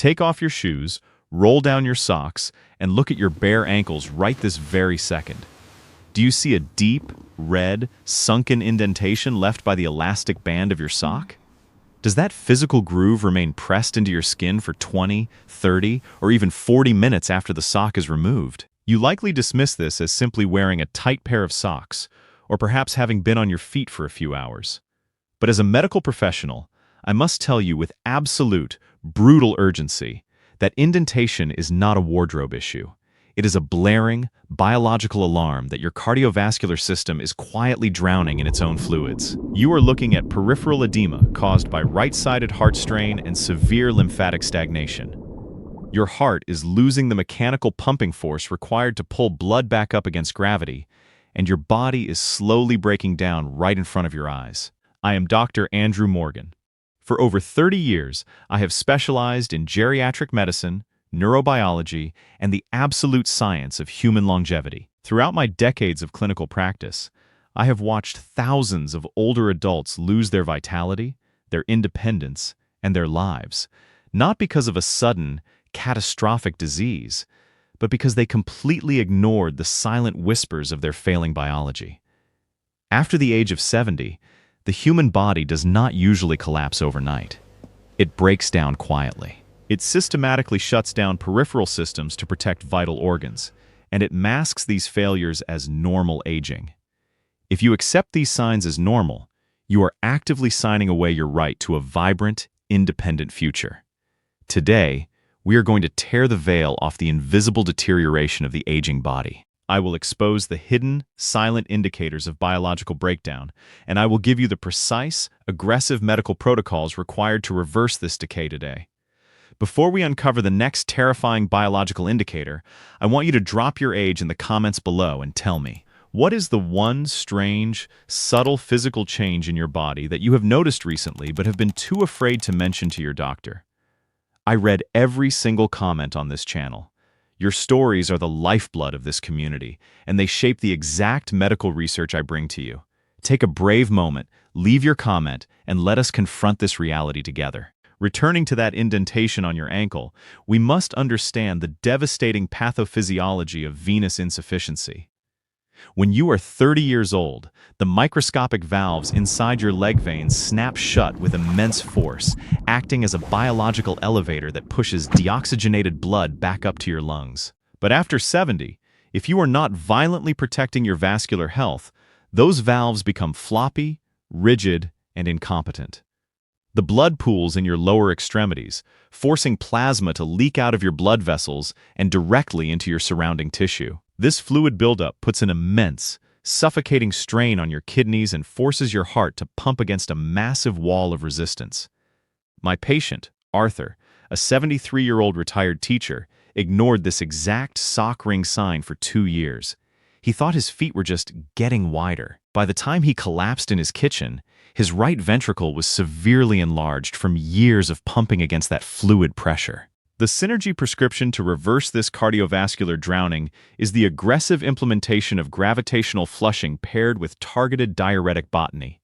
Take off your shoes, roll down your socks, and look at your bare ankles right this very second. Do you see a deep, red, sunken indentation left by the elastic band of your sock? Does that physical groove remain pressed into your skin for 20, 30, or even 40 minutes after the sock is removed? You likely dismiss this as simply wearing a tight pair of socks, or perhaps having been on your feet for a few hours. But as a medical professional, I must tell you with absolute, brutal urgency that indentation is not a wardrobe issue. It is a blaring, biological alarm that your cardiovascular system is quietly drowning in its own fluids. You are looking at peripheral edema caused by right-sided heart strain and severe lymphatic stagnation. Your heart is losing the mechanical pumping force required to pull blood back up against gravity, and your body is slowly breaking down right in front of your eyes. I am Dr. Andrew Morgan. For over 30 years, I have specialized in geriatric medicine, neurobiology, and the absolute science of human longevity. Throughout my decades of clinical practice, I have watched thousands of older adults lose their vitality, their independence, and their lives, not because of a sudden, catastrophic disease, but because they completely ignored the silent whispers of their failing biology. After the age of 70, the human body does not usually collapse overnight. It breaks down quietly. It systematically shuts down peripheral systems to protect vital organs, and it masks these failures as normal aging. If you accept these signs as normal, you are actively signing away your right to a vibrant, independent future. Today, we are going to tear the veil off the invisible deterioration of the aging body. I will expose the hidden, silent indicators of biological breakdown, and I will give you the precise, aggressive medical protocols required to reverse this decay today. Before we uncover the next terrifying biological indicator, I want you to drop your age in the comments below and tell me, what is the one strange, subtle physical change in your body that you have noticed recently but have been too afraid to mention to your doctor? I read every single comment on this channel. Your stories are the lifeblood of this community, and they shape the exact medical research I bring to you. Take a brave moment, leave your comment, and let us confront this reality together. Returning to that indentation on your ankle, we must understand the devastating pathophysiology of venous insufficiency. When you are 30 years old, the microscopic valves inside your leg veins snap shut with immense force, acting as a biological elevator that pushes deoxygenated blood back up to your lungs. But after 70, if you are not violently protecting your vascular health, those valves become floppy, rigid, and incompetent. The blood pools in your lower extremities, forcing plasma to leak out of your blood vessels and directly into your surrounding tissue. This fluid buildup puts an immense, suffocating strain on your kidneys and forces your heart to pump against a massive wall of resistance. My patient, Arthur, a 73-year-old retired teacher, ignored this exact sock ring sign for 2 years. He thought his feet were just getting wider. By the time he collapsed in his kitchen, his right ventricle was severely enlarged from years of pumping against that fluid pressure. The synergy prescription to reverse this cardiovascular drowning is the aggressive implementation of gravitational flushing paired with targeted diuretic botany.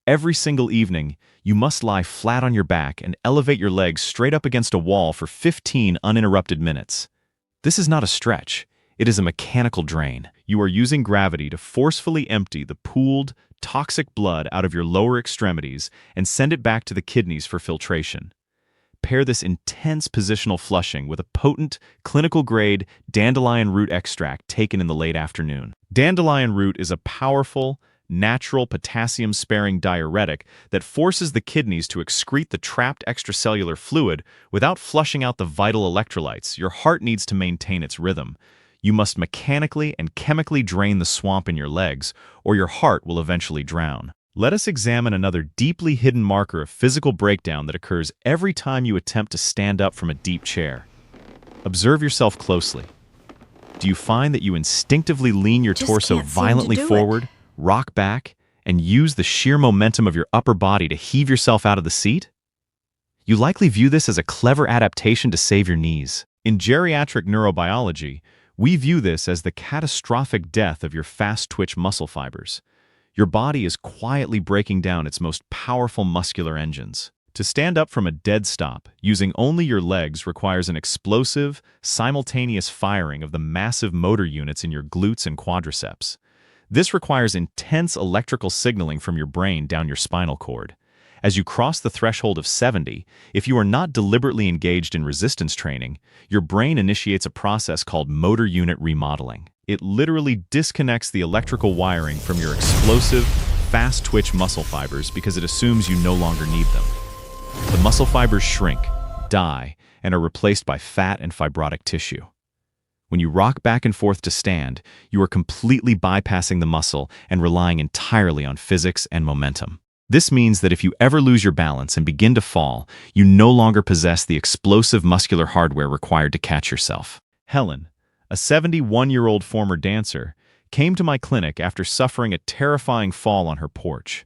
Every single evening, you must lie flat on your back and elevate your legs straight up against a wall for 15 uninterrupted minutes. This is not a stretch. It is a mechanical drain. You are using gravity to forcefully empty the pooled, toxic blood out of your lower extremities and send it back to the kidneys for filtration. Pair this intense positional flushing with a potent, clinical-grade dandelion root extract taken in the late afternoon. Dandelion root is a powerful, natural potassium-sparing diuretic that forces the kidneys to excrete the trapped extracellular fluid without flushing out the vital electrolytes your heart needs to maintain its rhythm. You must mechanically and chemically drain the swamp in your legs, or your heart will eventually drown. Let us examine another deeply hidden marker of physical breakdown that occurs every time you attempt to stand up from a deep chair. Observe yourself closely. Do you find that you instinctively lean your torso violently forward, rock back, and use the sheer momentum of your upper body to heave yourself out of the seat? You likely view this as a clever adaptation to save your knees. In geriatric neurobiology, we view this as the catastrophic death of your fast-twitch muscle fibers. Your body is quietly breaking down its most powerful muscular engines. To stand up from a dead stop, using only your legs requires an explosive, simultaneous firing of the massive motor units in your glutes and quadriceps. This requires intense electrical signaling from your brain down your spinal cord. As you cross the threshold of 70, if you are not deliberately engaged in resistance training, your brain initiates a process called motor unit remodeling. It literally disconnects the electrical wiring from your explosive, fast-twitch muscle fibers because it assumes you no longer need them. The muscle fibers shrink, die, and are replaced by fat and fibrotic tissue. When you rock back and forth to stand, you are completely bypassing the muscle and relying entirely on physics and momentum. This means that if you ever lose your balance and begin to fall, you no longer possess the explosive muscular hardware required to catch yourself. Helen, a 71-year-old former dancer, came to my clinic after suffering a terrifying fall on her porch.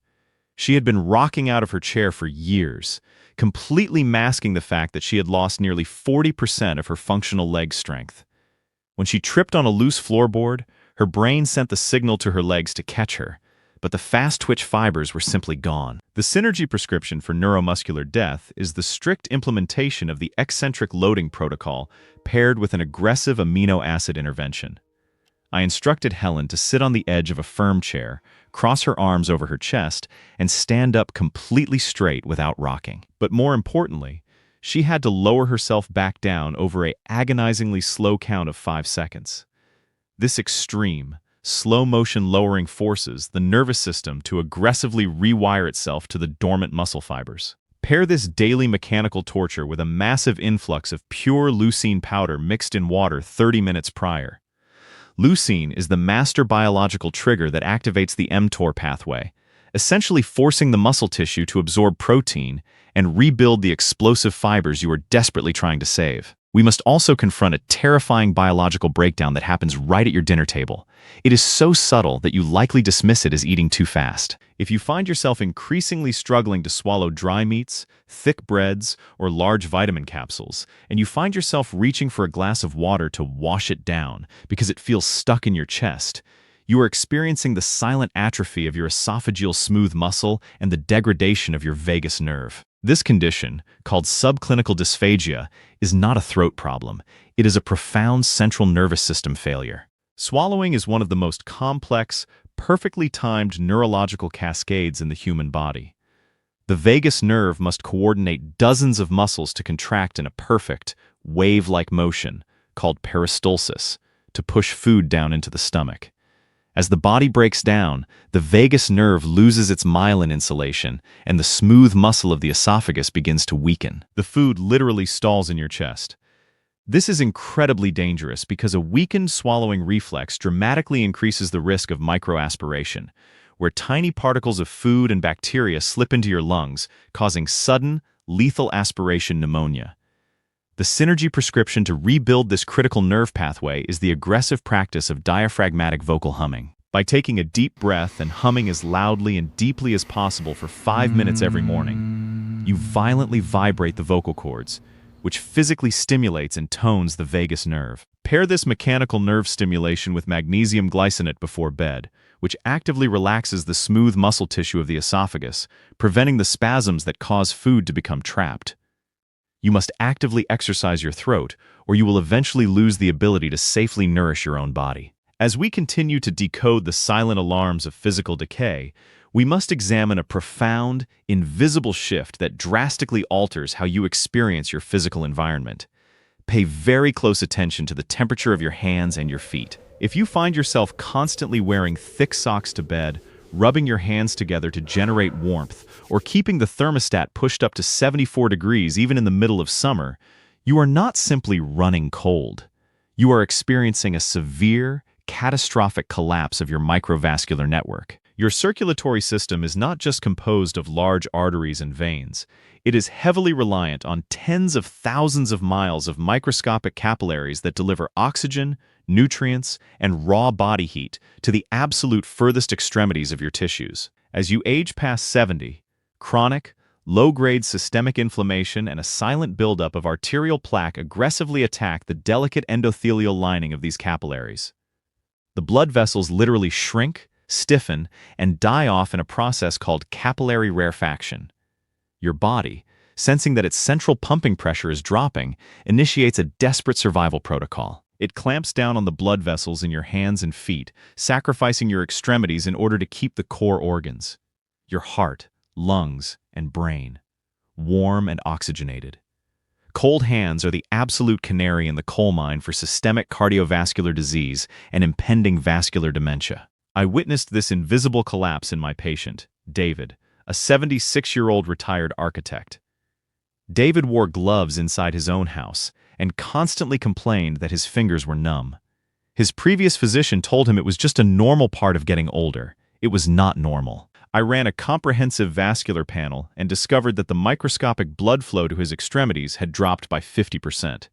She had been rocking out of her chair for years, completely masking the fact that she had lost nearly 40% of her functional leg strength. When she tripped on a loose floorboard, her brain sent the signal to her legs to catch her, but the fast-twitch fibers were simply gone. The synergy prescription for neuromuscular death is the strict implementation of the eccentric loading protocol paired with an aggressive amino acid intervention. I instructed Helen to sit on the edge of a firm chair, cross her arms over her chest, and stand up completely straight without rocking. But more importantly, she had to lower herself back down over an agonizingly slow count of 5 seconds. This extreme, slow-motion lowering forces the nervous system to aggressively rewire itself to the dormant muscle fibers. Pair this daily mechanical torture with a massive influx of pure leucine powder mixed in water 30 minutes prior. Leucine is the master biological trigger that activates the mTOR pathway, essentially forcing the muscle tissue to absorb protein and rebuild the explosive fibers you are desperately trying to save. We must also confront a terrifying biological breakdown that happens right at your dinner table. It is so subtle that you likely dismiss it as eating too fast. If you find yourself increasingly struggling to swallow dry meats, thick breads, or large vitamin capsules, and you find yourself reaching for a glass of water to wash it down because it feels stuck in your chest, you are experiencing the silent atrophy of your esophageal smooth muscle and the degradation of your vagus nerve. This condition, called subclinical dysphagia, is not a throat problem. It is a profound central nervous system failure. Swallowing is one of the most complex, perfectly timed neurological cascades in the human body. The vagus nerve must coordinate dozens of muscles to contract in a perfect, wave-like motion, called peristalsis, to push food down into the stomach. As the body breaks down, the vagus nerve loses its myelin insulation, and the smooth muscle of the esophagus begins to weaken. The food literally stalls in your chest. This is incredibly dangerous because a weakened swallowing reflex dramatically increases the risk of microaspiration, where tiny particles of food and bacteria slip into your lungs, causing sudden, lethal aspiration pneumonia. The synergy prescription to rebuild this critical nerve pathway is the aggressive practice of diaphragmatic vocal humming. By taking a deep breath and humming as loudly and deeply as possible for 5 minutes every morning, you violently vibrate the vocal cords, which physically stimulates and tones the vagus nerve. Pair this mechanical nerve stimulation with magnesium glycinate before bed, which actively relaxes the smooth muscle tissue of the esophagus, preventing the spasms that cause food to become trapped. You must actively exercise your throat, or you will eventually lose the ability to safely nourish your own body. As we continue to decode the silent alarms of physical decay, we must examine a profound, invisible shift that drastically alters how you experience your physical environment. Pay very close attention to the temperature of your hands and your feet. If you find yourself constantly wearing thick socks to bed, rubbing your hands together to generate warmth, or keeping the thermostat pushed up to 74 degrees even in the middle of summer, you are not simply running cold. You are experiencing a severe, catastrophic collapse of your microvascular network. Your circulatory system is not just composed of large arteries and veins. It is heavily reliant on tens of thousands of miles of microscopic capillaries that deliver oxygen, nutrients, and raw body heat to the absolute furthest extremities of your tissues. As you age past 70, chronic, low-grade systemic inflammation and a silent buildup of arterial plaque aggressively attack the delicate endothelial lining of these capillaries. The blood vessels literally shrink, stiffen, and die off in a process called capillary rarefaction. Your body, sensing that its central pumping pressure is dropping, initiates a desperate survival protocol. It clamps down on the blood vessels in your hands and feet, sacrificing your extremities in order to keep the core organs, your heart, lungs, and brain, warm and oxygenated. Cold hands are the absolute canary in the coal mine for systemic cardiovascular disease and impending vascular dementia. I witnessed this invisible collapse in my patient, David, a 76-year-old retired architect. David wore gloves inside his own house and constantly complained that his fingers were numb. His previous physician told him it was just a normal part of getting older. It was not normal. I ran a comprehensive vascular panel and discovered that the microscopic blood flow to his extremities had dropped by 50%.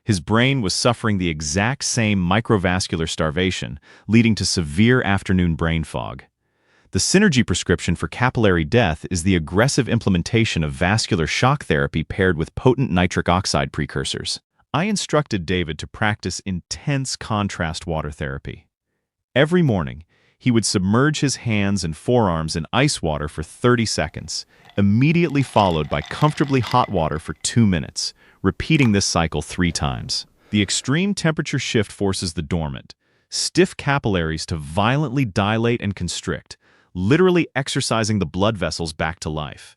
His brain was suffering the exact same microvascular starvation, leading to severe afternoon brain fog. The synergy prescription for capillary death is the aggressive implementation of vascular shock therapy paired with potent nitric oxide precursors. I instructed David to practice intense contrast water therapy. Every morning, he would submerge his hands and forearms in ice water for 30 seconds, immediately followed by comfortably hot water for 2 minutes, repeating this cycle 3 times. The extreme temperature shift forces the dormant, stiff capillaries to violently dilate and constrict, literally exercising the blood vessels back to life.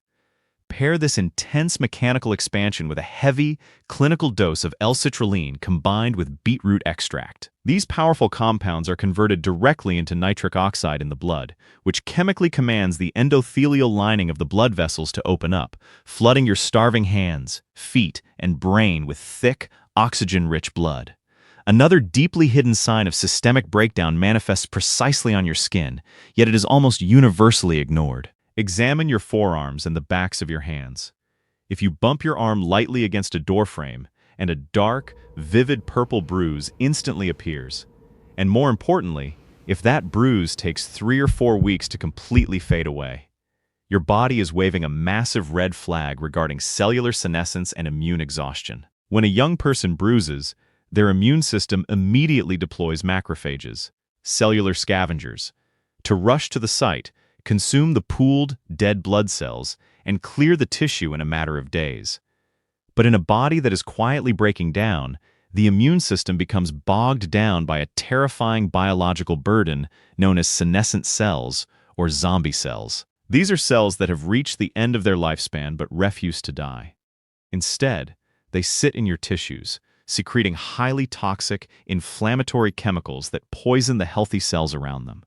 Pair this intense mechanical expansion with a heavy, clinical dose of L-citrulline combined with beetroot extract. These powerful compounds are converted directly into nitric oxide in the blood, which chemically commands the endothelial lining of the blood vessels to open up, flooding your starving hands, feet, and brain with thick, oxygen-rich blood. Another deeply hidden sign of systemic breakdown manifests precisely on your skin, yet it is almost universally ignored. Examine your forearms and the backs of your hands. If you bump your arm lightly against a doorframe, and a dark, vivid purple bruise instantly appears. And more importantly, if that bruise takes 3 or 4 weeks to completely fade away, your body is waving a massive red flag regarding cellular senescence and immune exhaustion. When a young person bruises, their immune system immediately deploys macrophages, cellular scavengers, to rush to the site, consume the pooled, dead blood cells, and clear the tissue in a matter of days. But in a body that is quietly breaking down, the immune system becomes bogged down by a terrifying biological burden known as senescent cells, or zombie cells. These are cells that have reached the end of their lifespan but refuse to die. Instead, they sit in your tissues, secreting highly toxic, inflammatory chemicals that poison the healthy cells around them.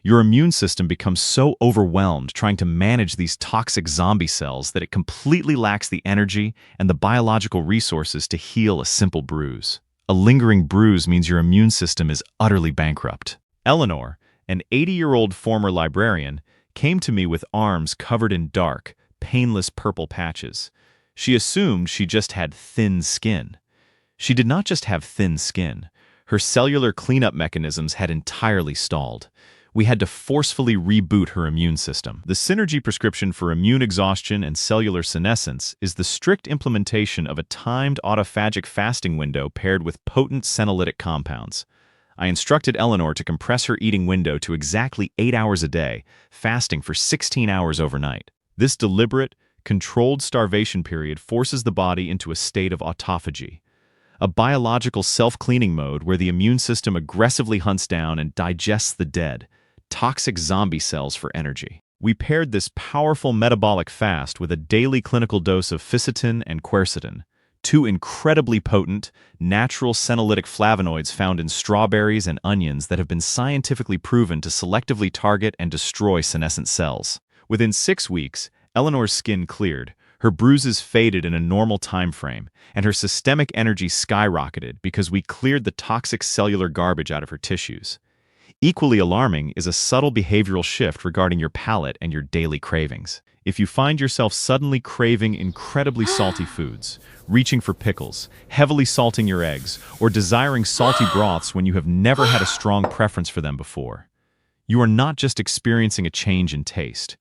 Your immune system becomes so overwhelmed trying to manage these toxic zombie cells that it completely lacks the energy and the biological resources to heal a simple bruise. A lingering bruise means your immune system is utterly bankrupt. Eleanor, an 80-year-old former librarian, came to me with arms covered in dark, painless purple patches. She assumed she just had thin skin. She did not just have thin skin. Her cellular cleanup mechanisms had entirely stalled. We had to forcefully reboot her immune system. The synergy prescription for immune exhaustion and cellular senescence is the strict implementation of a timed autophagic fasting window paired with potent senolytic compounds. I instructed Eleanor to compress her eating window to exactly 8 hours a day, fasting for 16 hours overnight. This deliberate, controlled starvation period forces the body into a state of autophagy, a biological self-cleaning mode where the immune system aggressively hunts down and digests the dead, toxic zombie cells for energy. We paired this powerful metabolic fast with a daily clinical dose of fisetin and quercetin, 2 incredibly potent, natural senolytic flavonoids found in strawberries and onions that have been scientifically proven to selectively target and destroy senescent cells. Within 6 weeks, Eleanor's skin cleared, her bruises faded in a normal time frame, and her systemic energy skyrocketed because we cleared the toxic cellular garbage out of her tissues. Equally alarming is a subtle behavioral shift regarding your palate and your daily cravings. If you find yourself suddenly craving incredibly salty foods, reaching for pickles, heavily salting your eggs, or desiring salty broths when you have never had a strong preference for them before, you are not just experiencing a change in taste.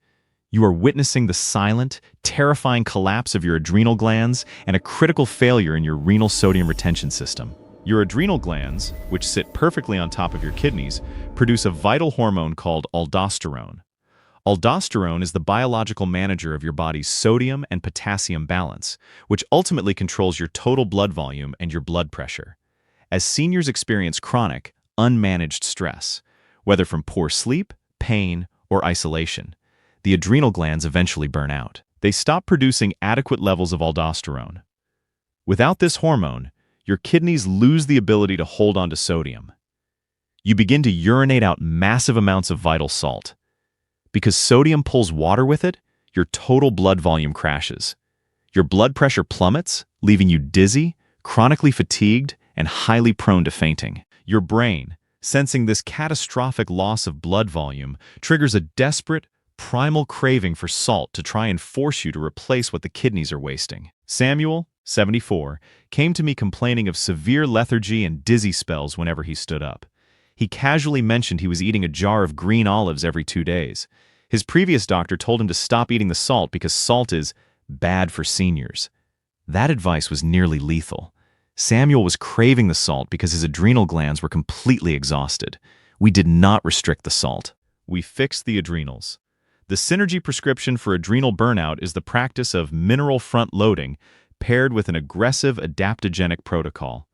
You are witnessing the silent, terrifying collapse of your adrenal glands and a critical failure in your renal sodium retention system. Your adrenal glands, which sit perfectly on top of your kidneys, produce a vital hormone called aldosterone. Aldosterone is the biological manager of your body's sodium and potassium balance, which ultimately controls your total blood volume and your blood pressure. As seniors experience chronic, unmanaged stress, whether from poor sleep, pain, or isolation, the adrenal glands eventually burn out. They stop producing adequate levels of aldosterone. Without this hormone, your kidneys lose the ability to hold on to sodium. You begin to urinate out massive amounts of vital salt. Because sodium pulls water with it, your total blood volume crashes. Your blood pressure plummets, leaving you dizzy, chronically fatigued, and highly prone to fainting. Your brain, sensing this catastrophic loss of blood volume, triggers a desperate, primal craving for salt to try and force you to replace what the kidneys are wasting. Samuel, 74, came to me complaining of severe lethargy and dizzy spells whenever he stood up. He casually mentioned he was eating a jar of green olives every 2 days. His previous doctor told him to stop eating the salt because salt is bad for seniors. That advice was nearly lethal. Samuel was craving the salt because his adrenal glands were completely exhausted. We did not restrict the salt. We fixed the adrenals. The synergy prescription for adrenal burnout is the practice of mineral front-loading paired with an aggressive adaptogenic protocol.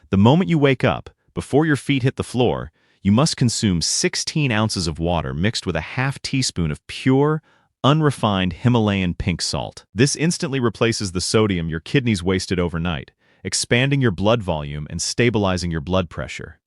The moment you wake up, before your feet hit the floor, you must consume 16 ounces of water mixed with a half teaspoon of pure, unrefined Himalayan pink salt. This instantly replaces the sodium your kidneys wasted overnight, expanding your blood volume and stabilizing your blood pressure.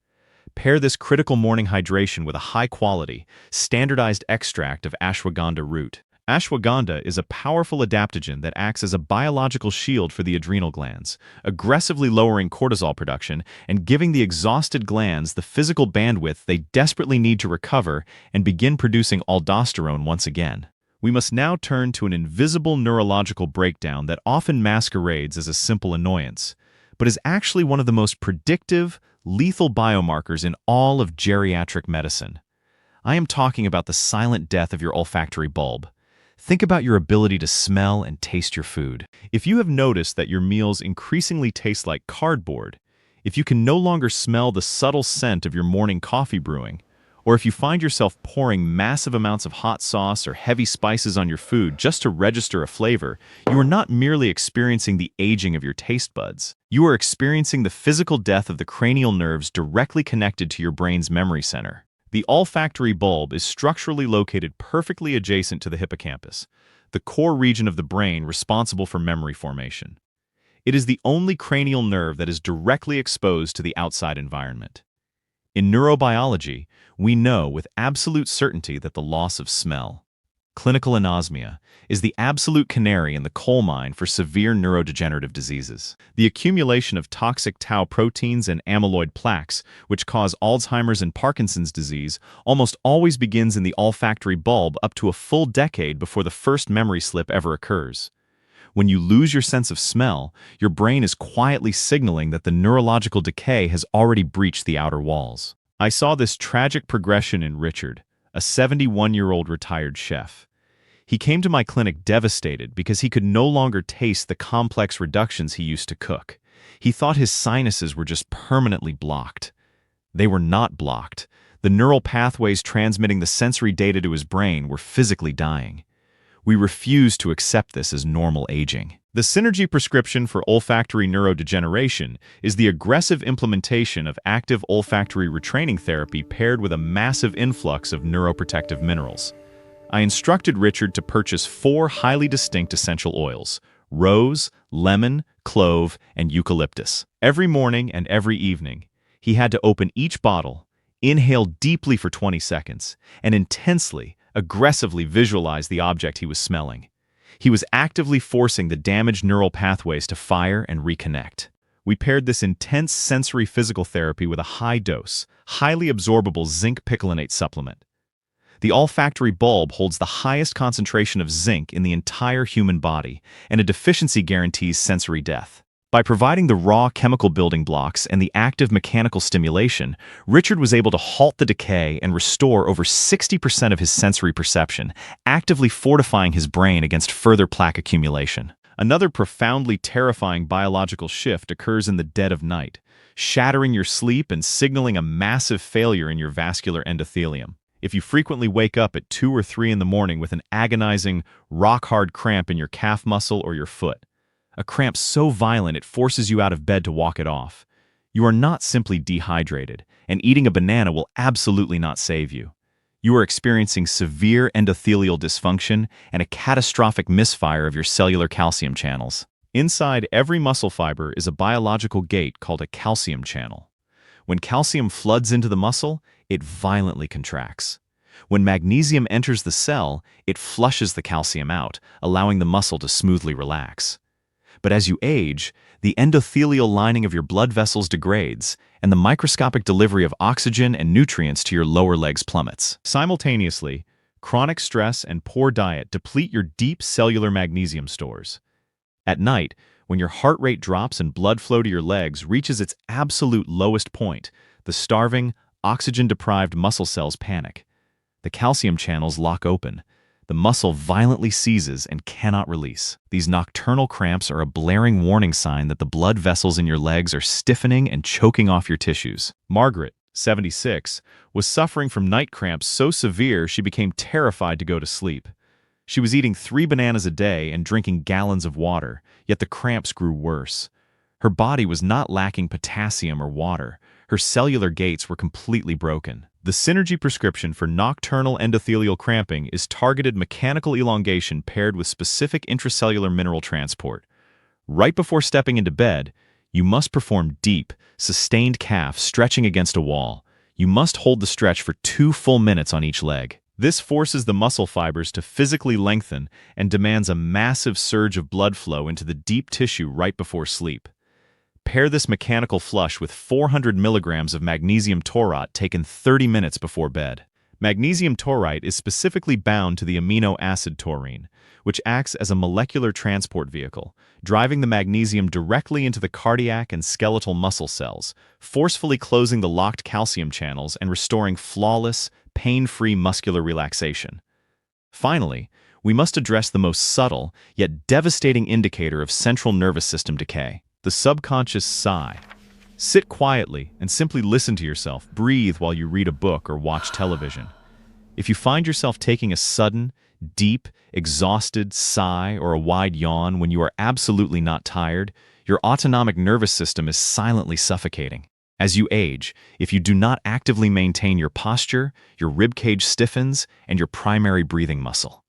Pair this critical morning hydration with a high-quality, standardized extract of ashwagandha root. Ashwagandha is a powerful adaptogen that acts as a biological shield for the adrenal glands, aggressively lowering cortisol production and giving the exhausted glands the physical bandwidth they desperately need to recover and begin producing aldosterone once again. We must now turn to an invisible neurological breakdown that often masquerades as a simple annoyance, but is actually one of the most predictive, lethal biomarkers in all of geriatric medicine. I am talking about the silent death of your olfactory bulb. Think about your ability to smell and taste your food. If you have noticed that your meals increasingly taste like cardboard, if you can no longer smell the subtle scent of your morning coffee brewing, or if you find yourself pouring massive amounts of hot sauce or heavy spices on your food just to register a flavor, you are not merely experiencing the aging of your taste buds. You are experiencing the physical death of the cranial nerves directly connected to your brain's memory center. The olfactory bulb is structurally located perfectly adjacent to the hippocampus, the core region of the brain responsible for memory formation. It is the only cranial nerve that is directly exposed to the outside environment. In neurobiology, we know with absolute certainty that the loss of smell, clinical anosmia, is the absolute canary in the coal mine for severe neurodegenerative diseases. The accumulation of toxic tau proteins and amyloid plaques, which cause Alzheimer's and Parkinson's disease, almost always begins in the olfactory bulb up to a full decade before the first memory slip ever occurs. When you lose your sense of smell, your brain is quietly signaling that the neurological decay has already breached the outer walls. I saw this tragic progression in Richard, a 71-year-old retired chef. He came to my clinic devastated because he could no longer taste the complex reductions he used to cook. He thought his sinuses were just permanently blocked. They were not blocked. The neural pathways transmitting the sensory data to his brain were physically dying. We refuse to accept this as normal aging. The synergy prescription for olfactory neurodegeneration is the aggressive implementation of active olfactory retraining therapy paired with a massive influx of neuroprotective minerals. I instructed Richard to purchase 4 highly distinct essential oils: rose, lemon, clove, and eucalyptus. Every morning and every evening, he had to open each bottle, inhale deeply for 20 seconds, and intensely, aggressively visualize the object he was smelling. He was actively forcing the damaged neural pathways to fire and reconnect. We paired this intense sensory physical therapy with a high-dose, highly absorbable zinc picolinate supplement. The olfactory bulb holds the highest concentration of zinc in the entire human body, and a deficiency guarantees sensory death. By providing the raw chemical building blocks and the active mechanical stimulation, Richard was able to halt the decay and restore over 60% of his sensory perception, actively fortifying his brain against further plaque accumulation. Another profoundly terrifying biological shift occurs in the dead of night, shattering your sleep and signaling a massive failure in your vascular endothelium. If you frequently wake up at 2 or 3 in the morning with an agonizing, rock-hard cramp in your calf muscle or your foot, a cramp so violent it forces you out of bed to walk it off, you are not simply dehydrated, and eating a banana will absolutely not save you. You are experiencing severe endothelial dysfunction and a catastrophic misfire of your cellular calcium channels. Inside every muscle fiber is a biological gate called a calcium channel. When calcium floods into the muscle, it violently contracts. When magnesium enters the cell, it flushes the calcium out, allowing the muscle to smoothly relax. But as you age, the endothelial lining of your blood vessels degrades, and the microscopic delivery of oxygen and nutrients to your lower legs plummets. Simultaneously, chronic stress and poor diet deplete your deep cellular magnesium stores. At night, when your heart rate drops and blood flow to your legs reaches its absolute lowest point, the starving, oxygen-deprived muscle cells panic. The calcium channels lock open. The muscle violently seizes and cannot release. These nocturnal cramps are a blaring warning sign that the blood vessels in your legs are stiffening and choking off your tissues. Margaret, 76, was suffering from night cramps so severe she became terrified to go to sleep. She was eating 3 bananas a day and drinking gallons of water, yet the cramps grew worse. Her body was not lacking potassium or water. Her cellular gates were completely broken. The Synergy prescription for nocturnal endothelial cramping is targeted mechanical elongation paired with specific intracellular mineral transport. Right before stepping into bed, you must perform deep, sustained calf stretching against a wall. You must hold the stretch for 2 full minutes on each leg. This forces the muscle fibers to physically lengthen and demands a massive surge of blood flow into the deep tissue right before sleep. Pair this mechanical flush with 400 milligrams of magnesium taurate taken 30 minutes before bed. Magnesium taurate is specifically bound to the amino acid taurine, which acts as a molecular transport vehicle, driving the magnesium directly into the cardiac and skeletal muscle cells, forcefully closing the locked calcium channels and restoring flawless, pain-free muscular relaxation. Finally, we must address the most subtle, yet devastating indicator of central nervous system decay: the subconscious sigh. Sit quietly and simply listen to yourself. Breathe while you read a book or watch television. If you find yourself taking a sudden, deep, exhausted sigh or a wide yawn when you are absolutely not tired, your autonomic nervous system is silently suffocating. As you age, if you do not actively maintain your posture, your ribcage stiffens and your primary breathing muscle,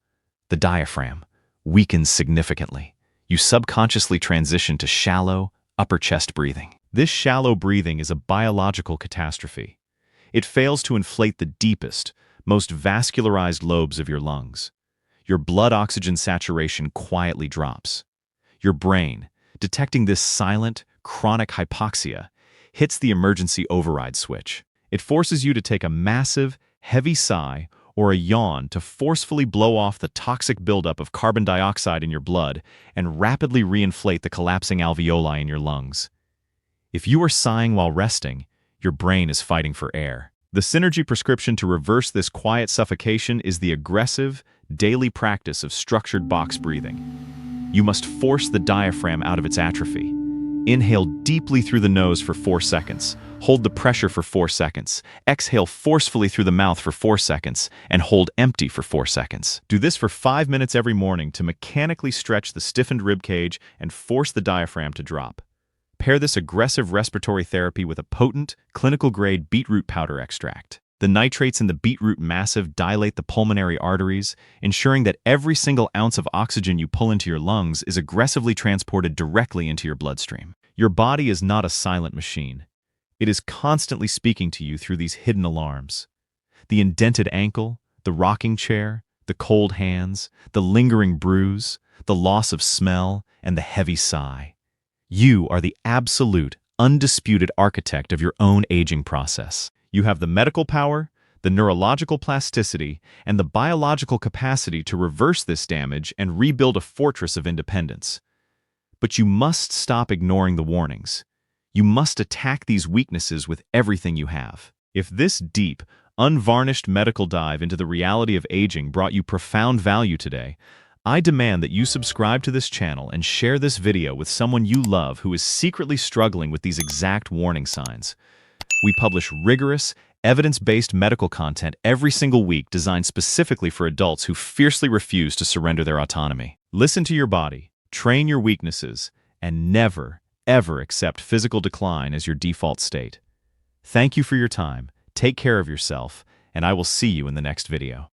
the diaphragm, weakens significantly. You subconsciously transition to shallow, upper chest breathing. This shallow breathing is a biological catastrophe. It fails to inflate the deepest, most vascularized lobes of your lungs. Your blood oxygen saturation quietly drops. Your brain, detecting this silent, chronic hypoxia, hits the emergency override switch. It forces you to take a massive, heavy sigh or a yawn to forcefully blow off the toxic buildup of carbon dioxide in your blood and rapidly reinflate the collapsing alveoli in your lungs. If you are sighing while resting, your brain is fighting for air. The Synergy prescription to reverse this quiet suffocation is the aggressive, daily practice of structured box breathing. You must force the diaphragm out of its atrophy. Inhale deeply through the nose for 4 seconds. Hold the pressure for 4 seconds. Exhale forcefully through the mouth for 4 seconds, and hold empty for 4 seconds. Do this for 5 minutes every morning to mechanically stretch the stiffened rib cage and force the diaphragm to drop. Pair this aggressive respiratory therapy with a potent, clinical-grade beetroot powder extract. The nitrates in the beetroot massive dilate the pulmonary arteries, ensuring that every single ounce of oxygen you pull into your lungs is aggressively transported directly into your bloodstream. Your body is not a silent machine. It is constantly speaking to you through these hidden alarms. The indented ankle, the rocking chair, the cold hands, the lingering bruise, the loss of smell, and the heavy sigh. You are the absolute, undisputed architect of your own aging process. You have the medical power, the neurological plasticity, and the biological capacity to reverse this damage and rebuild a fortress of independence. But you must stop ignoring the warnings. You must attack these weaknesses with everything you have. If this deep, unvarnished medical dive into the reality of aging brought you profound value today, I demand that you subscribe to this channel and share this video with someone you love who is secretly struggling with these exact warning signs. We publish rigorous, Evidence-based medical content every single week designed specifically for adults who fiercely refuse to surrender their autonomy. Listen to your body, train your weaknesses, and never, ever accept physical decline as your default state. Thank you for your time, take care of yourself, and I will see you in the next video.